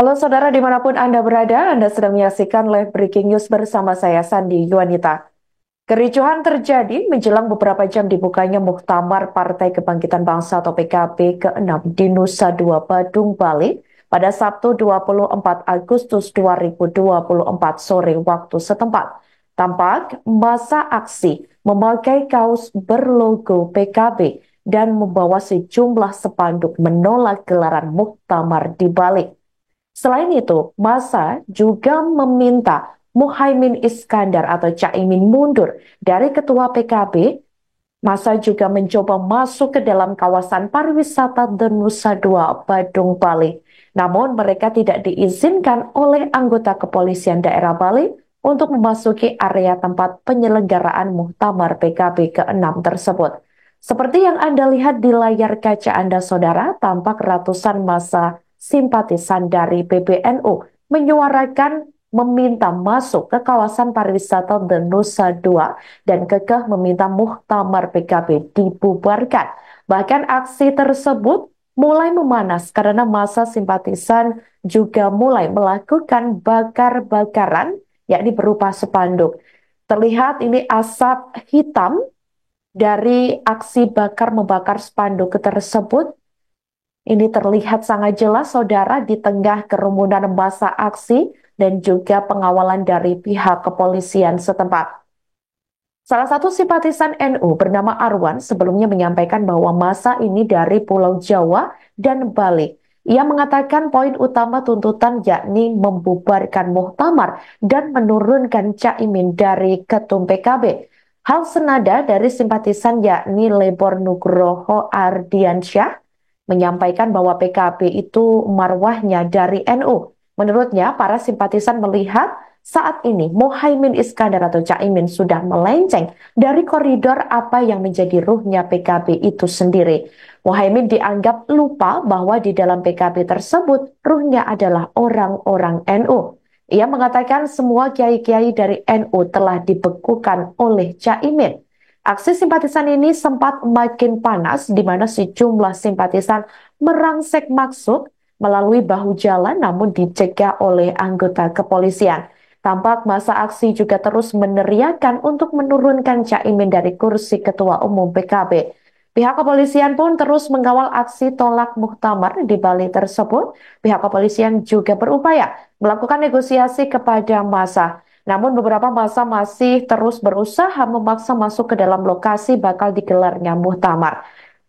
Halo saudara dimanapun Anda berada, Anda sedang menyaksikan live breaking news bersama saya Sandi Yuanita. Kericuhan terjadi menjelang beberapa jam dibukanya Muktamar Partai Kebangkitan Bangsa atau PKB ke-6 di Nusa Dua Badung, Bali pada Sabtu 24 Agustus 2024 sore waktu setempat. Tampak massa aksi memakai kaos berlogo PKB dan membawa sejumlah spanduk menolak gelaran Muktamar di Bali. Selain itu, massa juga meminta Muhaimin Iskandar atau Caimin mundur dari ketua PKB. Massa juga mencoba masuk ke dalam kawasan pariwisata Nusa Dua Badung, Bali. Namun mereka tidak diizinkan oleh anggota kepolisian daerah Bali untuk memasuki area tempat penyelenggaraan Muktamar PKB ke-6 tersebut. Seperti yang Anda lihat di layar kaca Anda, saudara, tampak ratusan massa simpatisan dari PBNU menyuarakan meminta masuk ke kawasan pariwisata Nusa Dua dan kekeh meminta Muktamar PKB dibubarkan. Bahkan aksi tersebut mulai memanas karena massa simpatisan juga mulai melakukan bakar-bakaran, yakni berupa spanduk. Terlihat ini asap hitam dari aksi bakar membakar spanduk tersebut. Ini terlihat sangat jelas, saudara, di tengah kerumunan massa aksi dan juga pengawalan dari pihak kepolisian setempat. Salah satu simpatisan NU bernama Arwan sebelumnya menyampaikan bahwa massa ini dari Pulau Jawa dan Bali. Ia mengatakan poin utama tuntutan yakni membubarkan Muktamar dan menurunkan Caimin dari ketum PKB. Hal senada dari simpatisan yakni Lebor Nugroho Ardiansyah menyampaikan bahwa PKB itu marwahnya dari NU. Menurutnya, para simpatisan melihat saat ini Muhaimin Iskandar atau Caimin sudah melenceng dari koridor apa yang menjadi ruhnya PKB itu sendiri. Muhaimin dianggap lupa bahwa di dalam PKB tersebut ruhnya adalah orang-orang NU. Ia mengatakan semua kiai-kiai dari NU telah dibekukan oleh Caimin. Aksi simpatisan ini sempat makin panas di mana sejumlah simpatisan merangsek masuk melalui bahu jalan namun dicegah oleh anggota kepolisian. Tampak masa aksi juga terus meneriakan untuk menurunkan Caimin dari kursi Ketua Umum PKB. Pihak kepolisian pun terus mengawal aksi tolak Muktamar di Bali tersebut. Pihak kepolisian juga berupaya melakukan negosiasi kepada massa. Namun beberapa massa masih terus berusaha memaksa masuk ke dalam lokasi bakal digelarnya Muktamar.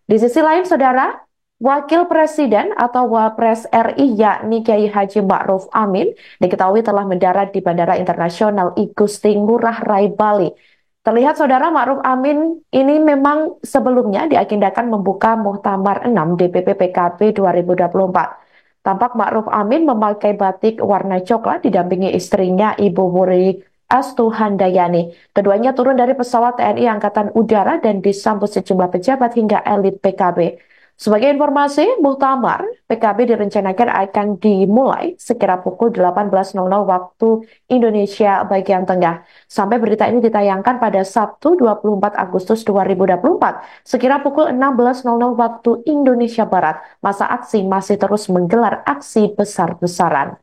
Di sisi lain, saudara, Wakil Presiden atau Wapres RI yakni Kiai Haji Ma'ruf Amin diketahui telah mendarat di Bandara Internasional I Gusti Ngurah Rai Bali. Terlihat saudara, Ma'ruf Amin ini memang sebelumnya diagendakan membuka Muktamar 6 DPP PKB 2024. Tampak Ma'ruf Amin memakai batik warna coklat didampingi istrinya Ibu Wurik Astuhandayani. Keduanya turun dari pesawat TNI Angkatan Udara dan disambut sejumlah pejabat hingga elit PKB. Sebagai informasi, Muktamar PKB direncanakan akan dimulai sekira pukul 18.00 waktu Indonesia bagian tengah. Sampai berita ini ditayangkan pada Sabtu 24 Agustus 2024, sekira pukul 16.00 waktu Indonesia Barat. Masa aksi masih terus menggelar aksi besar-besaran.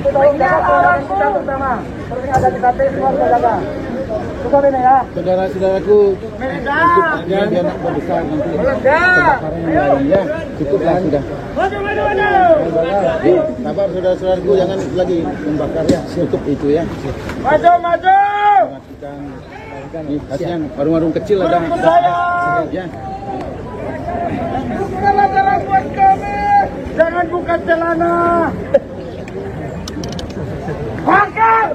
Tolong jaga orang kita bersama. Seperti ada di KP semua kita jaga. Saudara-saudaraku ikut aja biar nak besar nanti kebakaran yang lain ya. Cukuplah sudah. Sabar saudara-saudaraku, jangan lagi membakar ya. Cukup itu ya. Maju. Nih, kasihan warung-warung kecil ada. Ya. Bukalah jalan buat kami. Jangan buka celana. Bakar.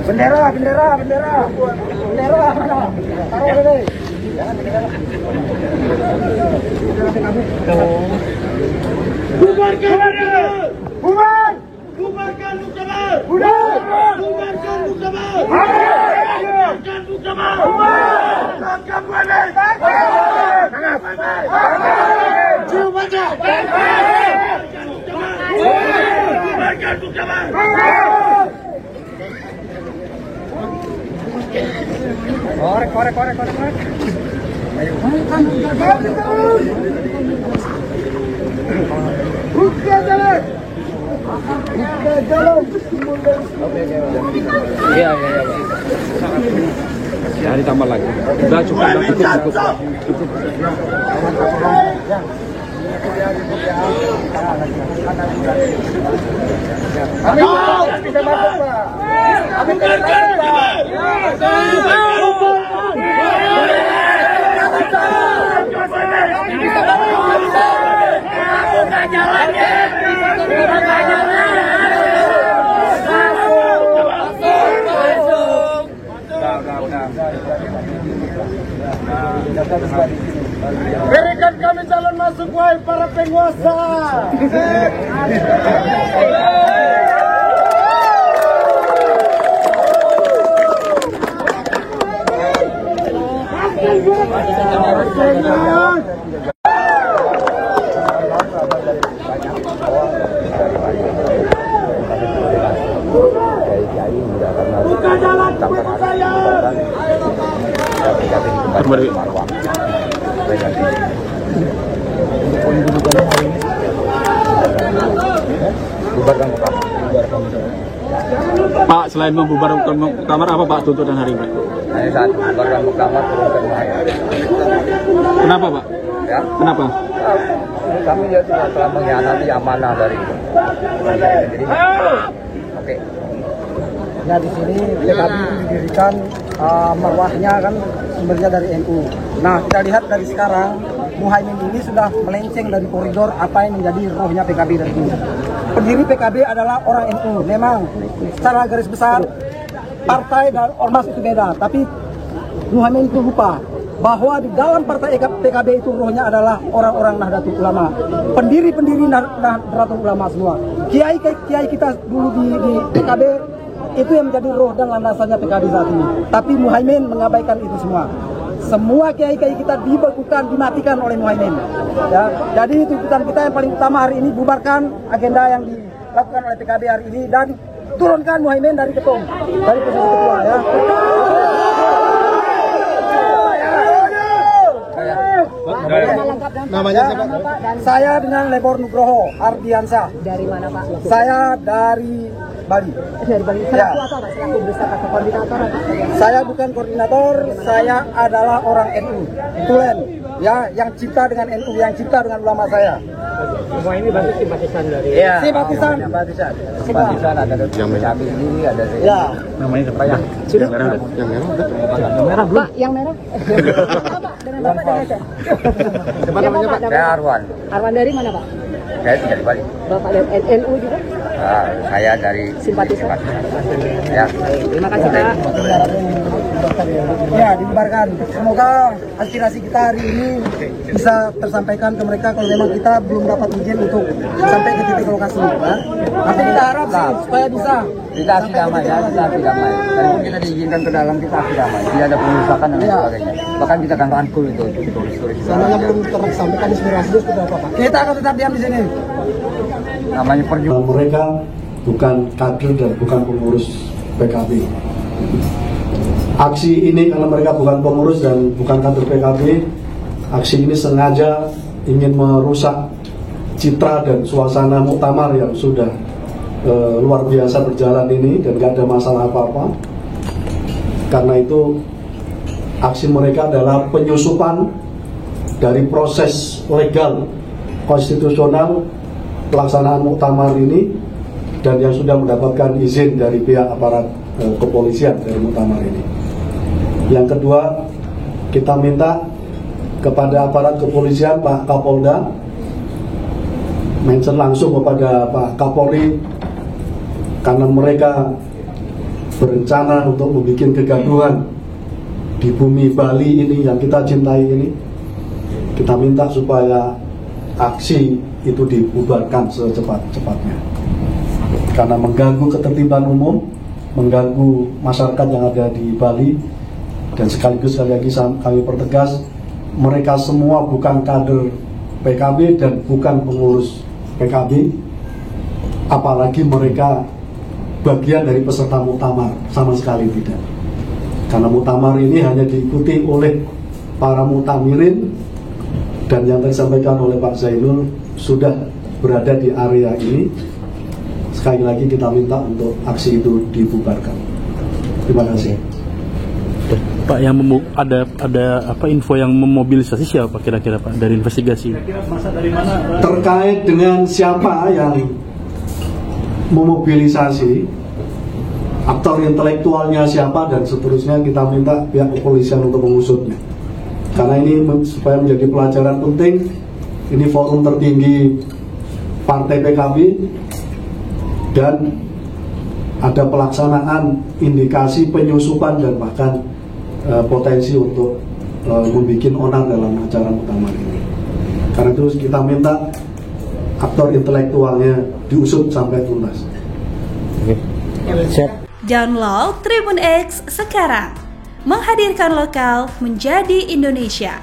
Bendera mana? Taruh deh. Bubarkan Muktamar! Bubarkan Muktamar! Bubarkan Muktamar! Tangkap balik! Cium aja! Bubarkan Muktamar! Korek. Buka jalan. Iya. Ya, ditambah lagi. Udah cukup. Amin, bisa masuk, Pak. Amin, berikan kami jalan masuk, wahai para penguasa. Buka jalan buat saya. Pak, selain membubarkan Muktamar, apa Pak tuntutan hari ini? Hanya saat bubarkan Muktamar turunkan bahaya. Kenapa Pak? Ya. Kenapa? Kami ya telah mengkhianati amanah dari itu. Jadi, oke. Ya di sini PKB didirikan marwahnya kan sumbernya dari NU. Nah kita lihat dari sekarang Muhaimin ini sudah melenceng dari koridor apa yang menjadi rohnya PKB dari dulu. Pendiri PKB adalah orang NU. Memang secara garis besar partai dan ormas itu beda, tapi Muhaimin itu lupa bahwa di dalam partai PKB itu rohnya adalah orang-orang Nahdlatul Ulama, pendiri-pendiri Nahdlatul Ulama semua. Kiai kita dulu di PKB itu yang menjadi roh dan landasannya PKB saat ini. Tapi Muhaimin mengabaikan itu semua. Semua kiai-kiai kita dibekukan, dimatikan oleh Muhaimin. Ya, jadi tuntutan kita yang paling utama hari ini, bubarkan agenda yang dilakukan oleh PKB hari ini dan turunkan Muhaimin dari ketum, dari posisi ketua ya. Namanya siapa? Saya dengan Lebor Nugroho Ardiansyah. Dari mana Pak? Saya dari Bali. Dari Bali. Ya. Selaku apa Pak? Selaku beserta koordinator atau? Saya bukan koordinator, saya adalah orang NU. Tulen, ya, yang cipta dengan NU, yang cipta dengan ulama saya. Semua ini berarti simpatisan dari. Iya. Simpatisan. Simpatisan ada dari PKB sendiri, ada dari. Ya. Namanya siapa ya? Sudah. Yang merah udah. Yang merah belum? Pak, yang merah. Pak, dengan Bapak dengan saya. Siapa namanya Pak? Saya Arwan. Arwan dari mana Pak? Saya dari Bali. Bapak dari NU juga? Saya dari Simpatisan. Ya. Terima kasih Pak. Ya, dibubarkan. Semoga aspirasi kita hari ini bisa tersampaikan ke mereka kalau memang kita belum dapat izin untuk sampai ke titik lokasi. Ya. Tapi kita harap sih supaya bisa. Kita aksi damai ya, kita aksi damai. Walaupun kita diizinkan ke dalam, kita aksi damai. Tidak ada pengerusakan dan sebagainya. Bahkan kita akan rangkul itu turis-turis. Seandainya belum tersampaikan aspirasi itu apa Pak? Kita akan tetap diam di sini. Namanya perjuangan. Mereka bukan kader dan bukan pengurus PKB. Aksi ini karena mereka bukan pengurus dan bukan kader PKB, aksi ini sengaja ingin merusak citra dan suasana muktamar yang sudah luar biasa berjalan ini dan gak ada masalah apa-apa. Karena itu aksi mereka adalah penyusupan dari proses legal konstitusional pelaksanaan muktamar ini dan yang sudah mendapatkan izin dari pihak aparat kepolisian dari muktamar ini. Yang kedua, kita minta kepada aparat kepolisian, Pak Kapolda, mention langsung kepada Pak Kapolri, karena mereka berencana untuk membuat kegaduhan di bumi Bali ini yang kita cintai ini. Kita minta supaya aksi itu dibubarkan secepat-cepatnya, karena mengganggu ketertiban umum, mengganggu masyarakat yang ada di Bali. Dan sekaligus sekali lagi kami pertegas, mereka semua bukan kader PKB dan bukan pengurus PKB, apalagi mereka bagian dari peserta muktamar, sama sekali tidak. Karena muktamar ini hanya diikuti oleh para muktamirin, dan yang tadi disampaikan oleh Pak Zainul sudah berada di area ini. Sekali lagi kita minta untuk aksi itu dibubarkan. Terima kasih. Pak, yang ada apa info yang memobilisasi siapa kira-kira Pak dari investigasi? Terkait dengan siapa yang memobilisasi, aktor intelektualnya siapa dan seterusnya, kita minta pihak kepolisian untuk mengusutnya. Karena ini supaya menjadi pelajaran penting, ini forum tertinggi Partai PKB dan ada pelaksanaan indikasi penyusupan dan bahkan potensi untuk membuat onar dalam acara muktamar ini. Karena itu kita minta aktor intelektualnya diusut sampai tuntas. Download Tribun X sekarang, menghadirkan lokal menjadi Indonesia.